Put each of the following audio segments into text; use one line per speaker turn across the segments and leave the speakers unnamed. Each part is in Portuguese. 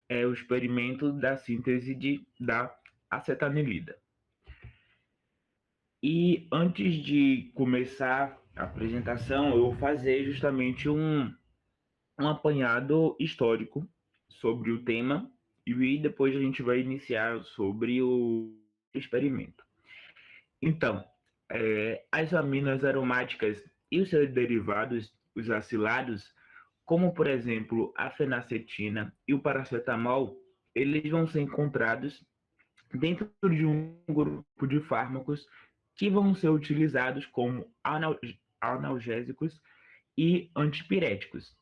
é o experimento da síntese da acetanilida. E antes de começar a apresentação, eu vou fazer justamente um apanhado histórico sobre o tema e depois a gente vai iniciar sobre o experimento. Então, as aminas aromáticas e os seus derivados, os acilados, como por exemplo a fenacetina e o paracetamol, eles vão ser encontrados dentro de um grupo de fármacos que vão ser utilizados como analgésicos e antipiréticos.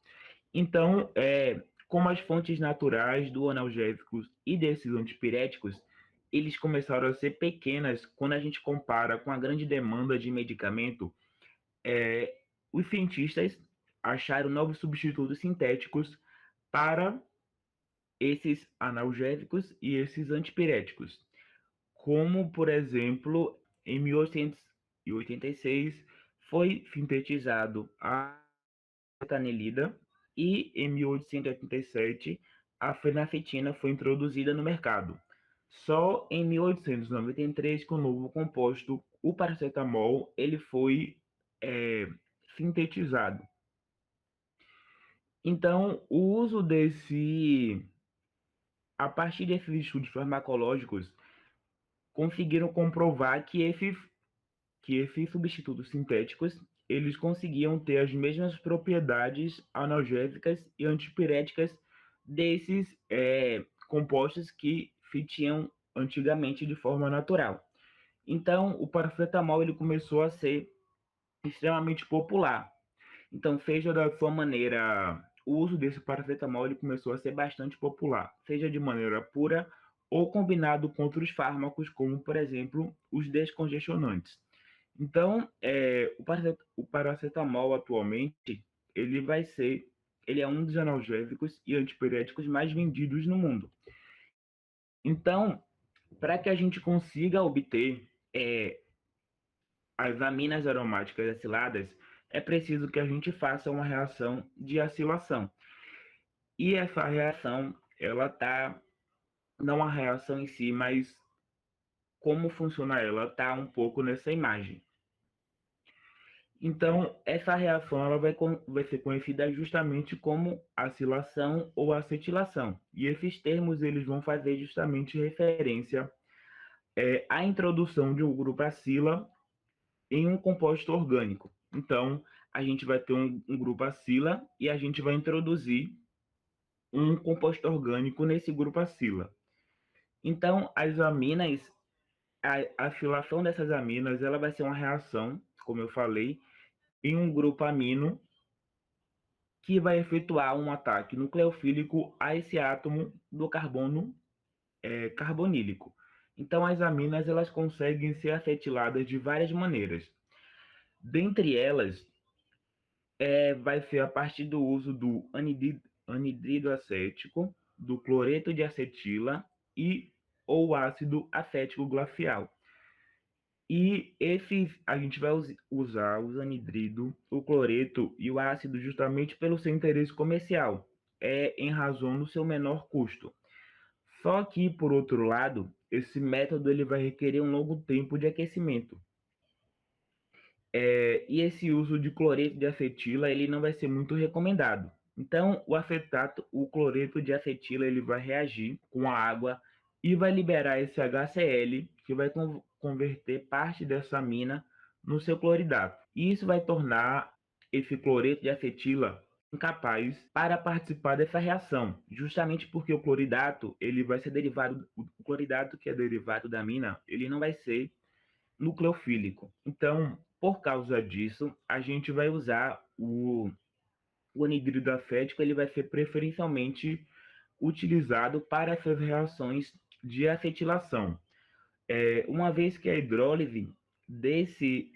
Então, como as fontes naturais do analgésicos e desses antipiréticos, eles começaram a ser pequenas quando a gente compara com a grande demanda de medicamento, os cientistas acharam novos substitutos sintéticos para esses analgésicos e esses antipiréticos, como, por exemplo, em 1886 foi sintetizado a acetanilida e em 1887 a fenacetina foi introduzida no mercado. Só em 1893, com o novo composto, o paracetamol, ele foi é, sintetizado. Então, o uso a partir desses estudos farmacológicos, conseguiram comprovar que esses substitutos sintéticos eles conseguiam ter as mesmas propriedades analgésicas e antipiréticas desses compostos que se tinham antigamente de forma natural. Então, o paracetamol ele começou a ser extremamente popular. Então, seja da sua maneira, o uso desse paracetamol ele começou a ser bastante popular, seja de maneira pura ou combinado com outros fármacos, como, por exemplo, os descongestionantes. Então, o paracetamol atualmente, ele é um dos analgésicos e antipiréticos mais vendidos no mundo. Então, para que a gente consiga obter as aminas aromáticas aciladas, é preciso que a gente faça uma reação de acilação. E essa reação, ela tá não a reação em si, mas como funciona ela, tá um pouco nessa imagem. Então, essa reação ela vai ser conhecida justamente como acilação ou acetilação. E esses termos eles vão fazer justamente referência à introdução de um grupo acila em um composto orgânico. Então, a gente vai ter um grupo acila e a gente vai introduzir um composto orgânico nesse grupo acila. Então, as aminas, a acilação dessas aminas, ela vai ser uma reação, como eu falei, em um grupo amino que vai efetuar um ataque nucleofílico a esse átomo do carbono carbonílico. Então, as aminas elas conseguem ser acetiladas de várias maneiras. Dentre elas, vai ser a partir do uso do anidrido acético, do cloreto de acetila e ou ácido acético glacial. E esses a gente vai usar o anidrido, o cloreto e o ácido justamente pelo seu interesse comercial, em razão do seu menor custo. Só que, por outro lado, esse método ele vai requerer um longo tempo de aquecimento. E esse uso de cloreto de acetila ele não vai ser muito recomendado. Então, o cloreto de acetila, ele vai reagir com a água e vai liberar esse HCl, que vai converter parte dessa amina no seu cloridato. E isso vai tornar esse cloreto de acetila incapaz para participar dessa reação, justamente porque o cloridato, ele vai ser derivado, o cloridato que é derivado da amina, ele não vai ser nucleofílico. Então, por causa disso, a gente vai usar o anidrido acético, ele vai ser preferencialmente utilizado para essas reações de acetilação. Uma vez que a hidrólise desse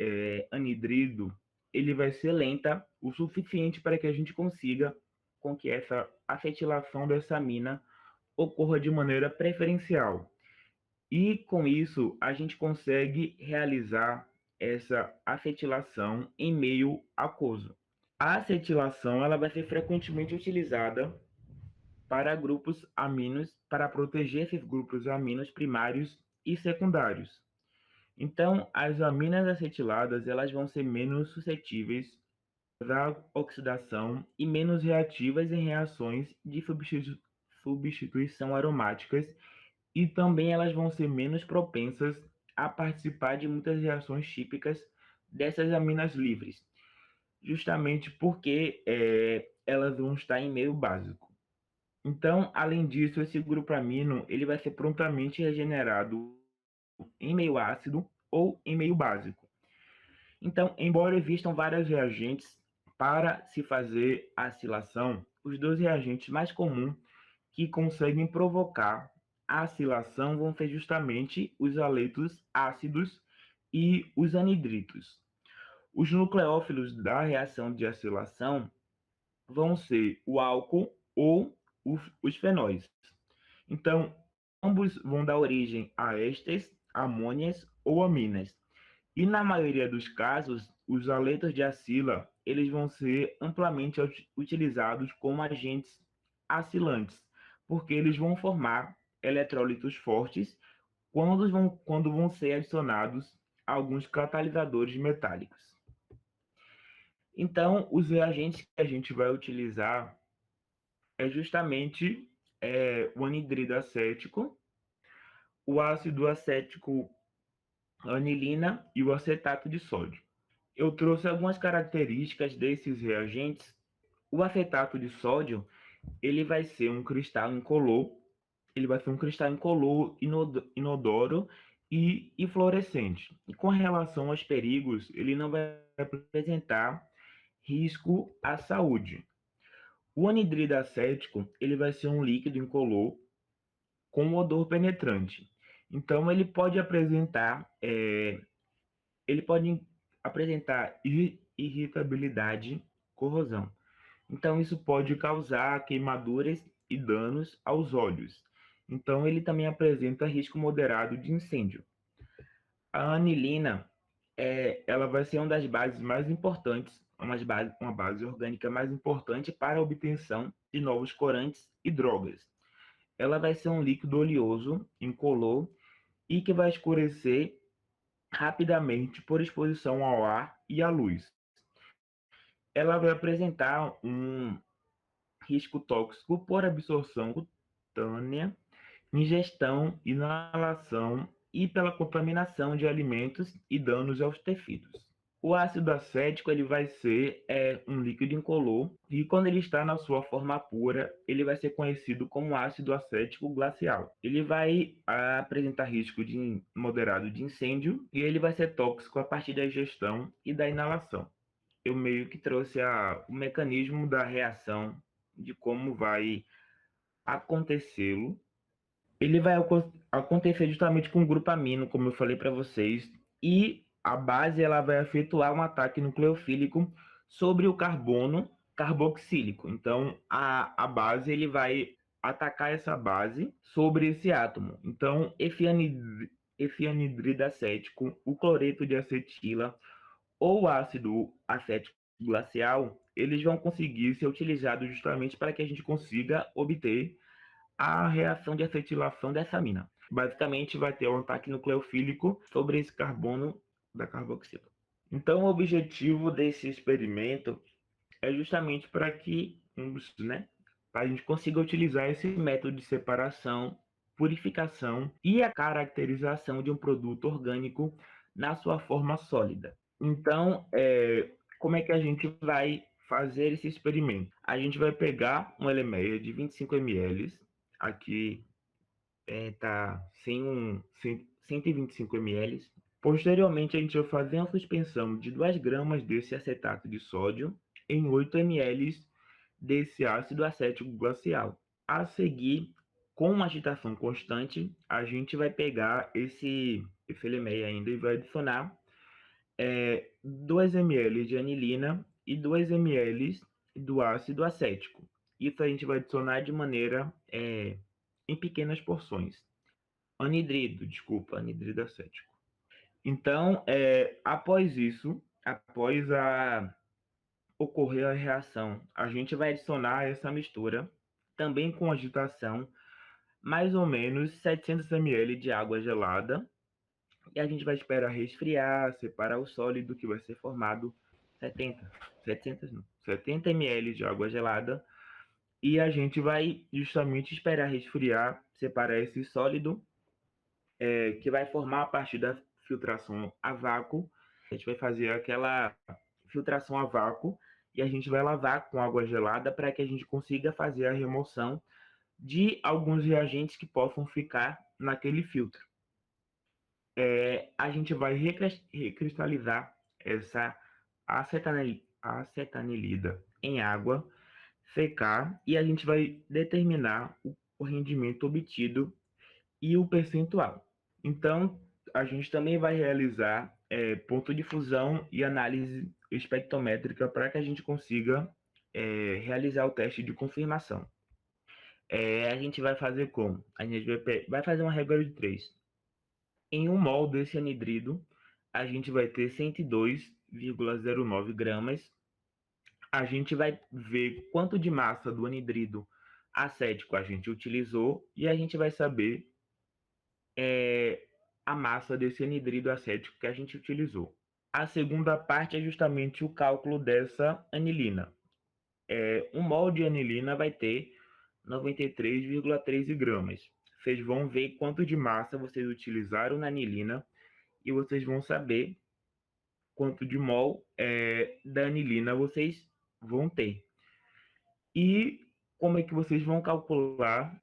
anidrido ele vai ser lenta o suficiente para que a gente consiga com que essa acetilação dessa amina ocorra de maneira preferencial. E com isso, a gente consegue realizar essa acetilação em meio aquoso. A acetilação ela vai ser frequentemente utilizada para grupos aminos, para proteger esses grupos aminos primários e secundários. Então, as aminas acetiladas elas vão ser menos suscetíveis à oxidação e menos reativas em reações de substituição aromáticas e também elas vão ser menos propensas a participar de muitas reações típicas dessas aminas livres, justamente porque elas vão estar em meio básico. Então, além disso, esse grupo amino ele vai ser prontamente regenerado em meio ácido ou em meio básico. Então, embora existam vários reagentes para se fazer a acilação, os dois reagentes mais comuns que conseguem provocar a acilação vão ser justamente os aletos ácidos e os anidritos. Os nucleófilos da reação de acilação vão ser o álcool ou os fenóis. Então, ambos vão dar origem a ésteres, amônias ou aminas. E na maioria dos casos, os aletos de acila, eles vão ser amplamente utilizados como agentes acilantes, porque eles vão formar eletrólitos fortes quando vão ser adicionados alguns catalisadores metálicos. Então, os reagentes que a gente vai utilizar é justamente o anidrido acético, o ácido acético anilina e o acetato de sódio. Eu trouxe algumas características desses reagentes. O acetato de sódio, ele vai ser um cristal incolor, inodoro e fluorescente. E com relação aos perigos, ele não vai apresentar risco à saúde. O anidrido acético, ele vai ser um líquido incolor com odor penetrante. Então, ele pode apresentar irritabilidade, corrosão. Então, isso pode causar queimaduras e danos aos olhos. Então, ele também apresenta risco moderado de incêndio. A anilina, ela vai ser uma das bases mais importantes, uma base orgânica mais importante para a obtenção de novos corantes e drogas. Ela vai ser um líquido oleoso, incolor, e que vai escurecer rapidamente por exposição ao ar e à luz. Ela vai apresentar um risco tóxico por absorção cutânea, ingestão, inalação e pela contaminação de alimentos e danos aos tecidos. O ácido acético ele vai ser um líquido incolor e quando ele está na sua forma pura, ele vai ser conhecido como ácido acético glacial. Ele vai apresentar risco moderado de incêndio e ele vai ser tóxico a partir da ingestão e da inalação. Eu meio que trouxe o mecanismo da reação, de como vai acontecê-lo. Ele vai acontecer justamente com o grupo amino, como eu falei para vocês, e a base ela vai efetuar um ataque nucleofílico sobre o carbono carboxílico. Então, a base ele vai atacar essa base sobre esse átomo. Então, esse anidrido acético, o cloreto de acetila ou ácido acético glacial, eles vão conseguir ser utilizados justamente para que a gente consiga obter a reação de acetilação dessa amina. Basicamente, vai ter um ataque nucleofílico sobre esse carbono da carboxila. Então, o objetivo desse experimento é justamente para que a gente consiga utilizar esse método de separação, purificação e a caracterização de um produto orgânico na sua forma sólida. Então, como é que a gente vai fazer esse experimento? A gente vai pegar uma elemeia de 25 ml, aqui está 125 ml. Posteriormente, a gente vai fazer uma suspensão de 2 gramas desse acetato de sódio em 8 ml desse ácido acético glacial. A seguir, com uma agitação constante, a gente vai pegar esse elemeia ainda e vai adicionar 2 ml de anilina e 2 ml do ácido acético. Isso a gente vai adicionar de maneira em pequenas porções. Anidrido acético. Então, após isso, após ocorrer a reação, a gente vai adicionar essa mistura também com agitação, mais ou menos 700 ml de água gelada. E a gente vai esperar resfriar, separar o sólido que vai ser formado 700 não, 70 ml de água gelada. E a gente vai justamente esperar resfriar, separar esse sólido que vai formar a partir da filtração a vácuo. A gente vai fazer aquela filtração a vácuo e a gente vai lavar com água gelada para que a gente consiga fazer a remoção de alguns reagentes que possam ficar naquele filtro. A gente vai recristalizar essa acetanilida em água, secar e a gente vai determinar o rendimento obtido e o percentual. Então, a gente também vai realizar ponto de fusão e análise espectrométrica para que a gente consiga realizar o teste de confirmação. A gente vai fazer como? A gente vai fazer uma regra de 3. Em 1 mol desse anidrido, a gente vai ter 102,09 gramas. A gente vai ver quanto de massa do anidrido acético a gente utilizou e a gente vai saber a massa desse anidrido acético que a gente utilizou. A segunda parte é justamente o cálculo dessa anilina. 1 mol de anilina vai ter 93,13 gramas. Vocês vão ver quanto de massa vocês utilizaram na anilina e vocês vão saber quanto de mol da anilina vocês vão ter. E como é que vocês vão calcular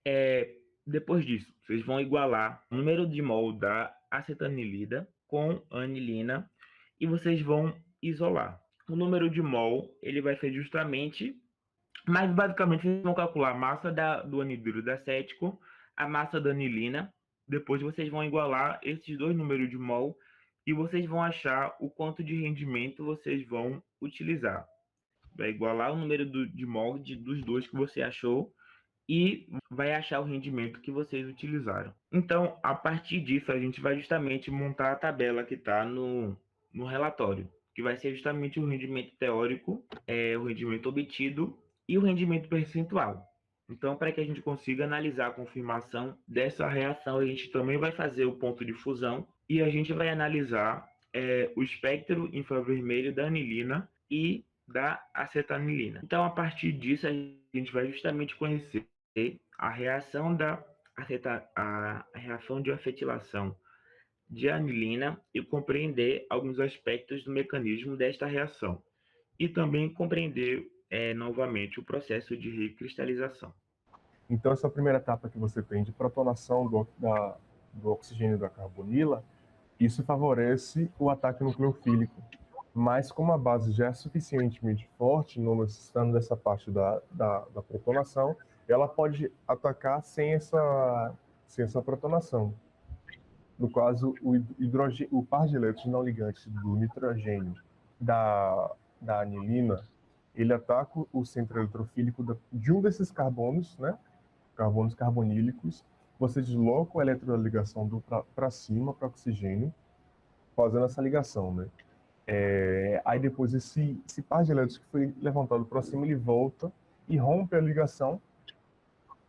depois disso? Vocês vão igualar o número de mol da acetanilida com a anilina e vocês vão isolar. O número de mol ele vai ser justamente, mas basicamente vocês vão calcular a massa do anidrido acético, a massa da anilina, depois vocês vão igualar esses dois números de mol e vocês vão achar o quanto de rendimento vocês vão utilizar. Vai igualar o número de mol dos dois que você achou e vai achar o rendimento que vocês utilizaram. Então, a partir disso, a gente vai justamente montar a tabela que está no relatório, que vai ser justamente o rendimento teórico, o rendimento obtido e o rendimento percentual. Então, para que a gente consiga analisar a confirmação dessa reação, a gente também vai fazer o ponto de fusão e a gente vai analisar o espectro infravermelho da anilina e da acetanilina. Então, a partir disso, a gente vai justamente conhecer a reação a reação de acetilação de anilina e compreender alguns aspectos do mecanismo desta reação. E também compreender novamente o processo de recristalização.
Então, essa primeira etapa que você tem de protonação do oxigênio da carbonila, isso favorece o ataque nucleofílico. Mas como a base já é suficientemente forte, não necessitando dessa parte da protonação, ela pode atacar sem essa protonação. No caso, o par de elétrons não ligantes do nitrogênio da anilina, ele ataca o centro eletrofílico de um desses carbonos, né? Carbonos carbonílicos. Você desloca o eletroligação para cima, para oxigênio, fazendo essa ligação, né? Aí depois esse par de elétrons que foi levantado para cima, ele volta e rompe a ligação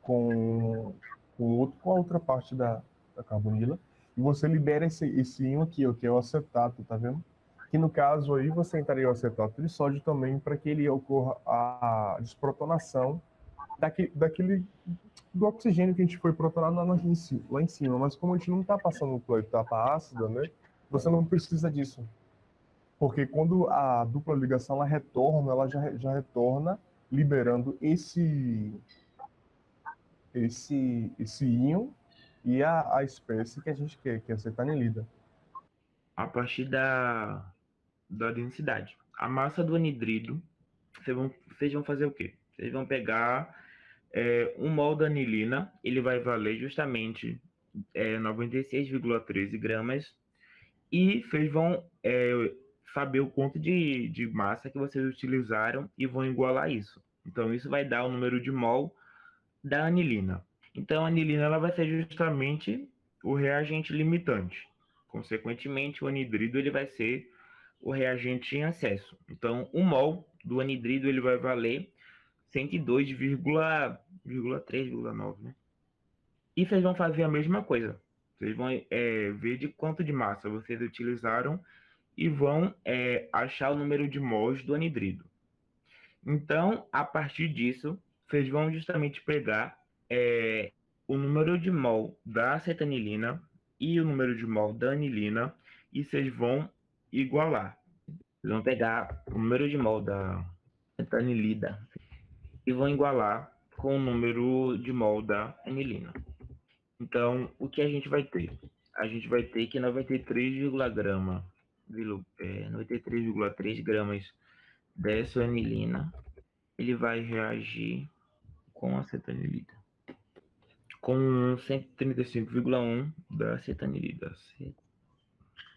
com a outra parte da carbonila, e você libera esse íon aqui, que é o acetato, tá vendo? Que no caso aí você entraria o acetato de sódio também para que ele ocorra a desprotonação do oxigênio que a gente foi protonar lá em cima. Mas como a gente não está passando pela etapa ácida, né, você não precisa disso. Porque quando a dupla ligação ela retorna, ela já retorna liberando esse íon e a espécie que a gente quer, que é a acetanilida.
A partir da densidade. A massa do anidrido, vocês vão fazer o quê? Vocês vão pegar 1 mol da anilina, ele vai valer justamente 96,13 gramas, e vocês vão saber o quanto de massa que vocês utilizaram e vão igualar isso. Então, isso vai dar o número de mol da anilina. Então, a anilina ela vai ser justamente o reagente limitante. Consequentemente, o anidrido ele vai ser o reagente em excesso. Então, 1 mol do anidrido ele vai valer 102,13 3,9, né? E vocês vão fazer a mesma coisa. Vocês vão ver de quanto de massa vocês utilizaram e vão achar o número de mols do anidrido. Então, a partir disso, vocês vão justamente pegar o número de mol da acetanilina e o número de mol da anilina e vocês vão igualar. Vocês vão pegar o número de mol da acetanilida e vão igualar com o número de mol da anilina. Então, o que a gente vai ter? A gente vai ter que 93,3 gramas dessa anilina, ele vai reagir com acetanilida. Com 135,1 da acetanilida.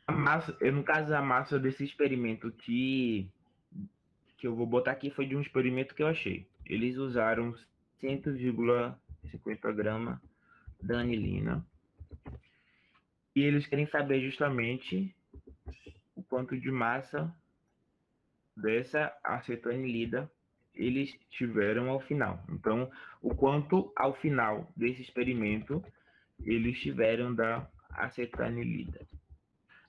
A massa, no caso, a massa desse experimento que eu vou botar aqui foi de um experimento que eu achei. Eles usaram 100,50 gramas da anilina. E eles querem saber justamente o quanto de massa dessa acetanilida eles tiveram ao final. Então, o quanto ao final desse experimento eles tiveram da acetanilida.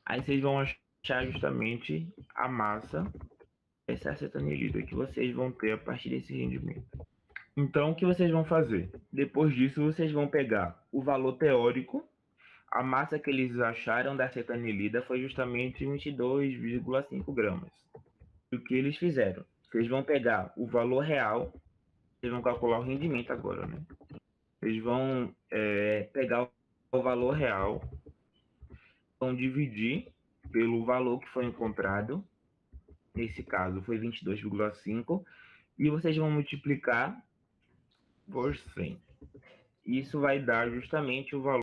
Aí vocês vão achar justamente a massa dessa acetanilida que vocês vão ter a partir desse rendimento. Então, o que vocês vão fazer? Depois disso, vocês vão pegar o valor teórico. A massa que eles acharam da acetanilida foi justamente 22,5 gramas. E o que eles fizeram? Vocês vão pegar o valor real, vocês vão calcular o rendimento agora, né? Vocês vão pegar o valor real, vão dividir pelo valor que foi encontrado, nesse caso foi 22,5, e vocês vão multiplicar por 100. Isso vai dar justamente o valor